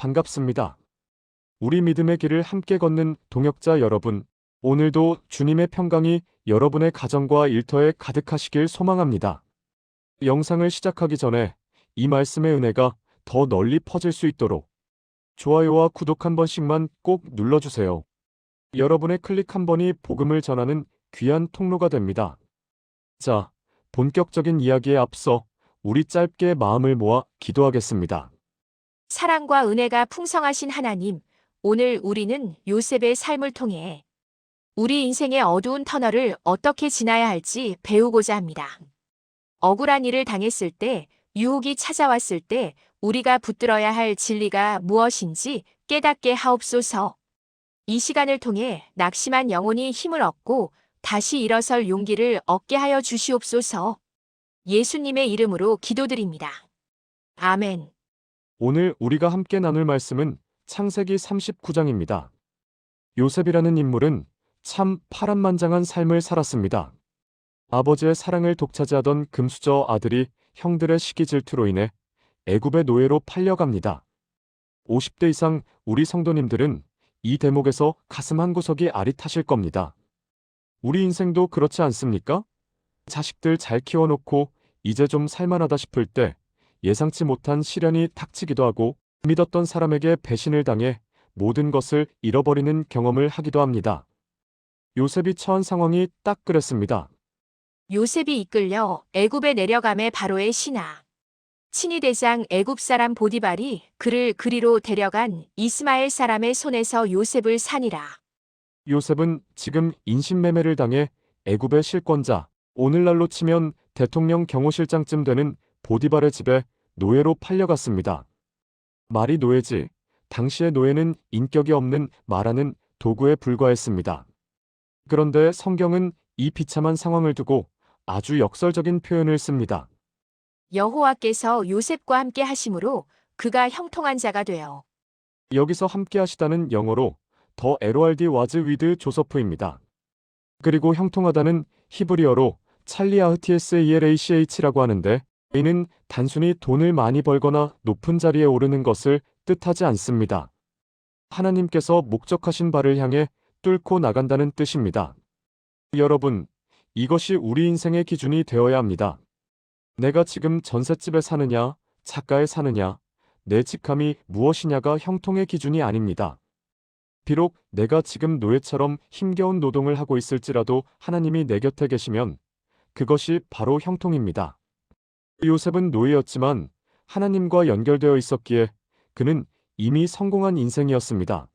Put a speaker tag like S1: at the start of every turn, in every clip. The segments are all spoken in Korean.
S1: 반갑습니다. 우리 믿음의 길을 함께 걷는 동역자 여러분, 오늘도 주님의 평강이 여러분의 가정과 일터에 가득하시길 소망합니다. 영상을 시작하기 전에 이 말씀의 은혜가 더 널리 퍼질 수 있도록 좋아요와 구독 한 번씩만 꼭 눌러주세요. 여러분의 클릭 한 번이 복음을 전하는 귀한 통로가 됩니다. 자, 본격적인 이야기에 앞서 우리 짧게 마음을 모아 기도하겠습니다.
S2: 사랑과 은혜가 풍성하신 하나님, 오늘 우리는 요셉의 삶을 통해 우리 인생의 어두운 터널을 어떻게 지나야 할지 배우고자 합니다. 억울한 일을 당했을 때, 유혹이 찾아왔을 때 우리가 붙들어야 할 진리가 무엇인지 깨닫게 하옵소서. 이 시간을 통해 낙심한 영혼이 힘을 얻고 다시 일어설 용기를 얻게 하여 주시옵소서. 예수님의 이름으로 기도드립니다. 아멘.
S1: 오늘 우리가 함께 나눌 말씀은 창세기 39장입니다. 요셉이라는 인물은 참 파란만장한 삶을 살았습니다. 아버지의 사랑을 독차지하던 금수저 아들이 형들의 시기 질투로 인해 애굽의 노예로 팔려갑니다. 50대 이상 우리 성도님들은 이 대목에서 가슴 한구석이 아릿하실 겁니다. 우리 인생도 그렇지 않습니까? 자식들 잘 키워놓고 이제 좀 살만하다 싶을 때 예상치 못한 시련이 닥치기도 하고 믿었던 사람에게 배신을 당해 모든 것을 잃어버리는 경험을 하기도 합니다. 요셉이 처한 상황이 딱 그랬습니다.
S2: 요셉이 이끌려 애굽에 내려가매 바로의 신하. 친위 대장 애굽 사람 보디발이 그를 그리로 데려간 이스마엘 사람의 손에서 요셉을 산이라.
S1: 요셉은 지금 인신매매를 당해 애굽의 실권자, 오늘날로 치면 대통령 경호실장쯤 되는 보디발의 집에 노예로 팔려갔습니다. 말이 노예지, 당시의 노예는 인격이 없는 말하는 도구에 불과했습니다. 그런데 성경은 이 비참한 상황을 두고 아주 역설적인 표현을 씁니다.
S2: 여호와께서 요셉과 함께 하심으로 그가 형통한 자가 되어.
S1: 여기서 함께 하시다는 영어로 더 LORD was with 조서프입니다. 그리고 형통하다는 히브리어로 찰리아흐티에스엘ach라고 하는데 이는 단순히 돈을 많이 벌거나 높은 자리에 오르는 것을 뜻하지 않습니다. 하나님께서 목적하신 바를 향해 뚫고 나간다는 뜻입니다. 여러분, 이것이 우리 인생의 기준이 되어야 합니다. 내가 지금 전셋집에 사느냐, 작가에 사느냐, 내 직함이 무엇이냐가 형통의 기준이 아닙니다. 비록 내가 지금 노예처럼 힘겨운 노동을 하고 있을지라도 하나님이 내 곁에 계시면 그것이 바로 형통입니다. 요셉은 노예였지만 하나님과 연결되어 있었기에 그는 이미 성공한 인생이었습니다.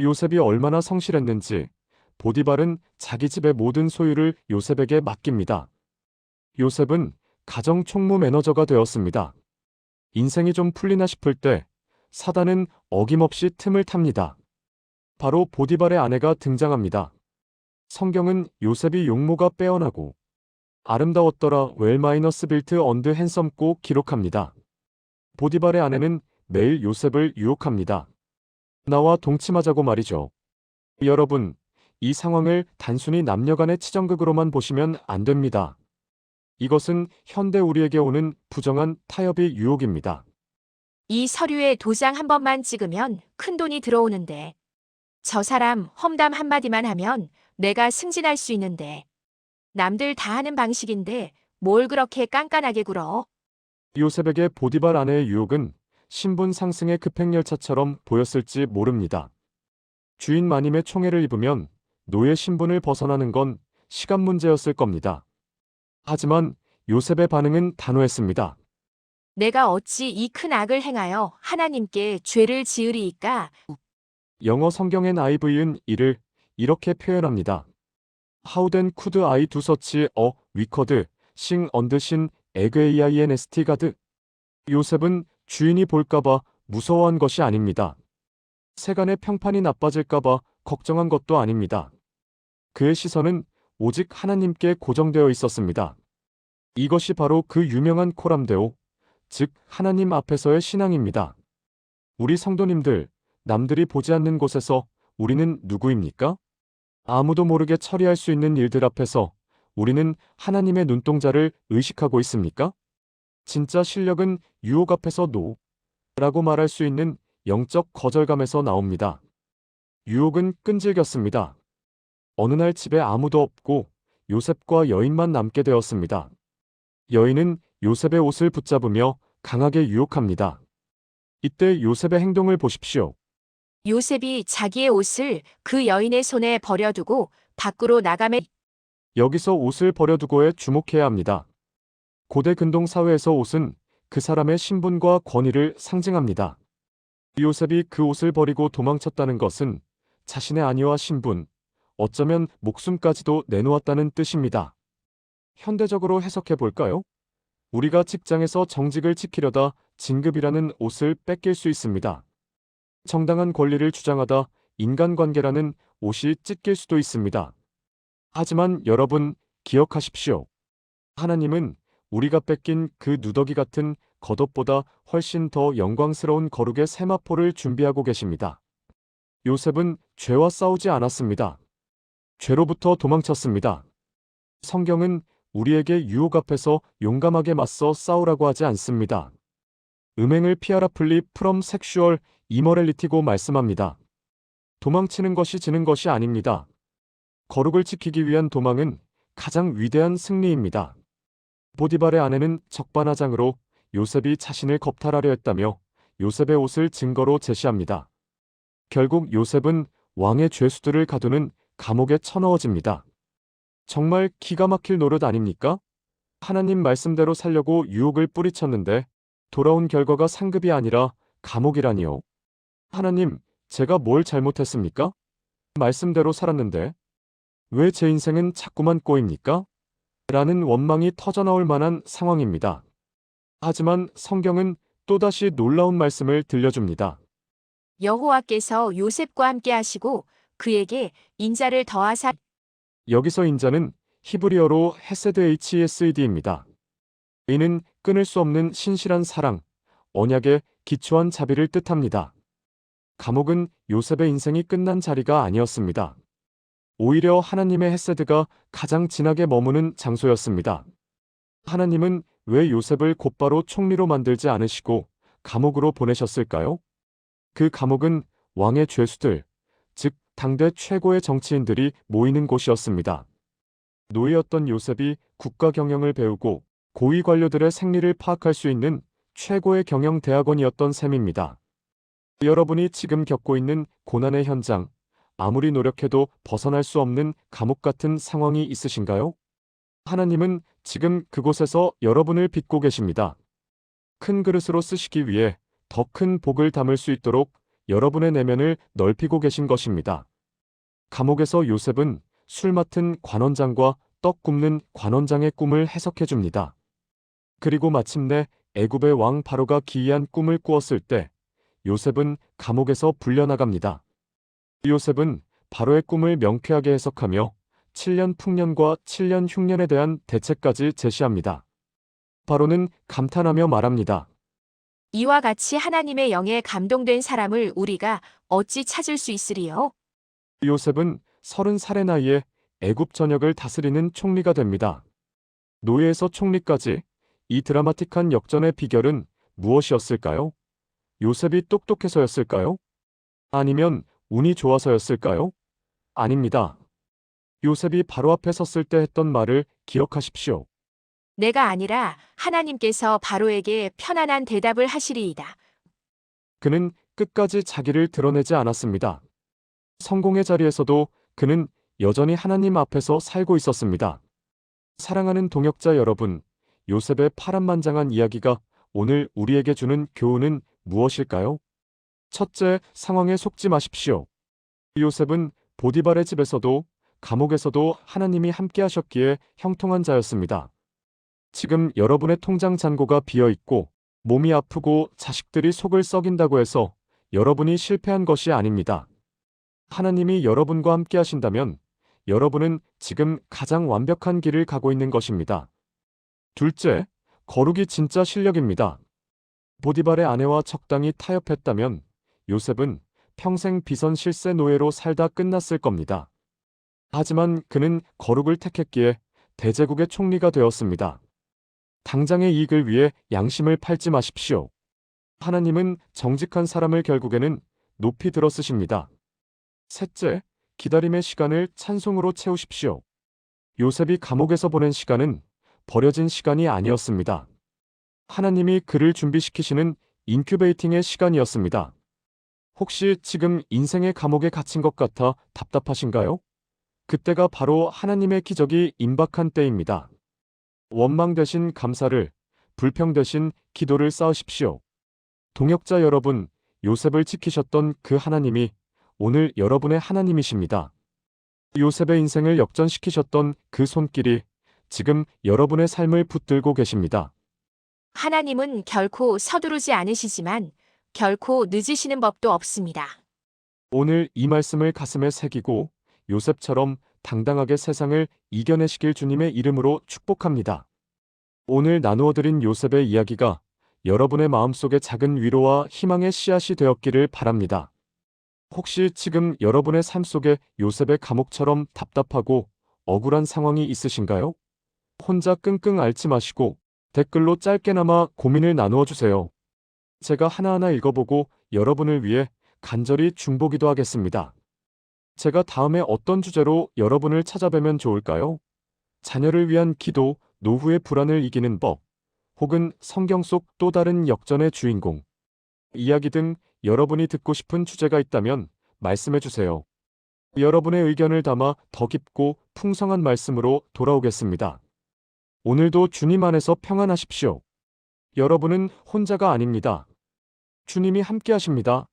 S1: 요셉이 얼마나 성실했는지 보디발은 자기 집의 모든 소유를 요셉에게 맡깁니다. 요셉은 가정 총무 매너저가 되었습니다. 인생이 좀 풀리나 싶을 때 사단은 어김없이 틈을 탑니다. 바로 보디발의 아내가 등장합니다. 성경은 요셉이 용모가 빼어나고 아름다웠더라 웰 마이너스 빌트 언드 핸섬고 기록합니다. 보디발의 아내는 매일 요셉을 유혹합니다. 나와 동침하자고 말이죠. 여러분, 이 상황을 단순히 남녀간의 치정극으로만 보시면 안 됩니다. 이것은 현대 우리에게 오는 부정한 타협의 유혹입니다.
S2: 이 서류에 도장 한 번만 찍으면 큰 돈이 들어오는데. 저 사람 험담 한마디만 하면 내가 승진할 수 있는데. 남들 다 하는 방식인데 뭘 그렇게 깐깐하게 굴어?
S1: 요셉에게 보디발 아내의 유혹은 신분 상승의 급행열차처럼 보였을지 모릅니다. 주인 마님의 총애를 입으면 노예 신분을 벗어나는 건 시간 문제였을 겁니다. 하지만 요셉의 반응은 단호했습니다.
S2: 내가 어찌 이 큰 악을 행하여 하나님께 죄를 지으리이까?
S1: 영어 성경엔 IV은 이를 이렇게 표현합니다. How then could I do such a wicked thing unsin against God? 요셉은 주인이 볼까봐 무서워한 것이 아닙니다. 세간의 평판이 나빠질까봐 걱정한 것도 아닙니다. 그의 시선은 오직 하나님께 고정되어 있었습니다. 이것이 바로 그 유명한 코람데오, 즉 하나님 앞에서의 신앙입니다. 우리 성도님들, 남들이 보지 않는 곳에서 우리는 누구입니까? 아무도 모르게 처리할 수 있는 일들 앞에서 우리는 하나님의 눈동자를 의식하고 있습니까? 진짜 실력은 유혹 앞에서 노라고 말할 수 있는 영적 거절감에서 나옵니다. 유혹은 끈질겼습니다. 어느 날 집에 아무도 없고 요셉과 여인만 남게 되었습니다. 여인은 요셉의 옷을 붙잡으며 강하게 유혹합니다. 이때 요셉의 행동을 보십시오.
S2: 요셉이 자기의 옷을 그 여인의 손에 버려두고 밖으로 나가매
S1: 여기서 옷을 버려두고에 주목해야 합니다. 고대 근동 사회에서 옷은 그 사람의 신분과 권위를 상징합니다. 요셉이 그 옷을 버리고 도망쳤다는 것은 자신의 안위와 신분, 어쩌면 목숨까지도 내놓았다는 뜻입니다. 현대적으로 해석해 볼까요? 우리가 직장에서 정직을 지키려다 진급이라는 옷을 뺏길 수 있습니다. 정당한 권리를 주장하다 인간관계라는 옷이 찢길 수도 있습니다. 하지만 여러분, 기억하십시오. 하나님은 우리가 뺏긴 그 누더기 같은 겉옷보다 훨씬 더 영광스러운 거룩의 세마포를 준비하고 계십니다. 요셉은 죄와 싸우지 않았습니다. 죄로부터 도망쳤습니다. 성경은 우리에게 유혹 앞에서 용감하게 맞서 싸우라고 하지 않습니다. 음행을 피하라 플리 프롬 섹슈얼 이머렐리티고 말씀합니다. 도망치는 것이 지는 것이 아닙니다. 거룩을 지키기 위한 도망은 가장 위대한 승리입니다. 보디발의 아내는 적반하장으로 요셉이 자신을 겁탈하려 했다며 요셉의 옷을 증거로 제시합니다. 결국 요셉은 왕의 죄수들을 가두는 감옥에 쳐넣어집니다. 정말 기가 막힐 노릇 아닙니까? 하나님 말씀대로 살려고 유혹을 뿌리쳤는데 돌아온 결과가 상급이 아니라 감옥이라니요. 하나님, 제가 뭘 잘못했습니까? 말씀대로 살았는데 왜 제 인생은 자꾸만 꼬입니까? 라는 원망이 터져나올 만한 상황입니다. 하지만 성경은 또다시 놀라운 말씀을 들려줍니다.
S2: 여호와께서 요셉과 함께 하시고 그에게 인자를 더하사
S1: 여기서 인자는 히브리어로 헤세드 HESED입니다. 이는 끊을 수 없는 신실한 사랑, 언약에 기초한 자비를 뜻합니다. 감옥은 요셉의 인생이 끝난 자리가 아니었습니다. 오히려 하나님의 헤세드가 가장 진하게 머무는 장소였습니다. 하나님은 왜 요셉을 곧바로 총리로 만들지 않으시고 감옥으로 보내셨을까요? 그 감옥은 왕의 죄수들, 즉 당대 최고의 정치인들이 모이는 곳이었습니다. 노예였던 요셉이 국가 경영을 배우고 고위 관료들의 생리를 파악할 수 있는 최고의 경영 대학원이었던 셈입니다. 여러분이 지금 겪고 있는 고난의 현장, 아무리 노력해도 벗어날 수 없는 감옥 같은 상황이 있으신가요? 하나님은 지금 그곳에서 여러분을 빚고 계십니다. 큰 그릇으로 쓰시기 위해 더 큰 복을 담을 수 있도록 여러분의 내면을 넓히고 계신 것입니다. 감옥에서 요셉은 술 맡은 관원장과 떡 굽는 관원장의 꿈을 해석해 줍니다. 그리고 마침내 애굽의 왕 바로가 기이한 꿈을 꾸었을 때 요셉은 감옥에서 불려나갑니다. 요셉은 바로의 꿈을 명쾌하게 해석하며 7년 풍년과 7년 흉년에 대한 대책까지 제시합니다. 바로는 감탄하며 말합니다.
S2: 이와 같이 하나님의 영에 감동된 사람을 우리가 어찌 찾을 수 있으리요?
S1: 요셉은 30살의 나이에 애굽 전역을 다스리는 총리가 됩니다. 노예에서 총리까지 이 드라마틱한 역전의 비결은 무엇이었을까요? 요셉이 똑똑해서였을까요? 아니면 운이 좋아서였을까요? 아닙니다. 요셉이 바로 앞에 섰을 때 했던 말을 기억하십시오.
S2: 내가 아니라 하나님께서 바로에게 편안한 대답을 하시리이다.
S1: 그는 끝까지 자기를 드러내지 않았습니다. 성공의 자리에서도 그는 여전히 하나님 앞에서 살고 있었습니다. 사랑하는 동역자 여러분, 요셉의 파란만장한 이야기가 오늘 우리에게 주는 교훈은 무엇일까요? 첫째, 상황에 속지 마십시오. 요셉은 보디발의 집에서도 감옥에서도 하나님이 함께 하셨기에 형통한 자였습니다. 지금 여러분의 통장 잔고가 비어 있고 몸이 아프고 자식들이 속을 썩인다고 해서 여러분이 실패한 것이 아닙니다. 하나님이 여러분과 함께 하신다면 여러분은 지금 가장 완벽한 길을 가고 있는 것입니다. 둘째, 거룩이 진짜 실력입니다. 보디발의 아내와 적당히 타협했다면 요셉은 평생 비선 실세 노예로 살다 끝났을 겁니다. 하지만 그는 거룩을 택했기에 대제국의 총리가 되었습니다. 당장의 이익을 위해 양심을 팔지 마십시오. 하나님은 정직한 사람을 결국에는 높이 들어 쓰십니다. 셋째, 기다림의 시간을 찬송으로 채우십시오. 요셉이 감옥에서 보낸 시간은 버려진 시간이 아니었습니다. 하나님이 그를 준비시키시는 인큐베이팅의 시간이었습니다. 혹시 지금 인생의 감옥에 갇힌 것 같아 답답하신가요? 그때가 바로 하나님의 기적이 임박한 때입니다. 원망 대신 감사를, 불평 대신 기도를 쌓으십시오. 동역자 여러분, 요셉을 지키셨던 그 하나님이 오늘 여러분의 하나님이십니다. 요셉의 인생을 역전시키셨던 그 손길이 지금 여러분의 삶을 붙들고 계십니다.
S2: 하나님은 결코 서두르지 않으시지만 결코 늦으시는 법도 없습니다.
S1: 오늘 이 말씀을 가슴에 새기고 요셉처럼 당당하게 세상을 이겨내시길 주님의 이름으로 축복합니다. 오늘 나누어드린 요셉의 이야기가 여러분의 마음속에 작은 위로와 희망의 씨앗이 되었기를 바랍니다. 혹시 지금 여러분의 삶 속에 요셉의 감옥처럼 답답하고 억울한 상황이 있으신가요? 혼자 끙끙 앓지 마시고 댓글로 짧게나마 고민을 나누어 주세요. 제가 하나하나 읽어보고 여러분을 위해 간절히 중보기도 하겠습니다. 제가 다음에 어떤 주제로 여러분을 찾아뵈면 좋을까요? 자녀를 위한 기도, 노후의 불안을 이기는 법, 혹은 성경 속 또 다른 역전의 주인공, 이야기 등 여러분이 듣고 싶은 주제가 있다면 말씀해 주세요. 여러분의 의견을 담아 더 깊고 풍성한 말씀으로 돌아오겠습니다. 오늘도 주님 안에서 평안하십시오. 여러분은 혼자가 아닙니다. 주님이 함께 하십니다.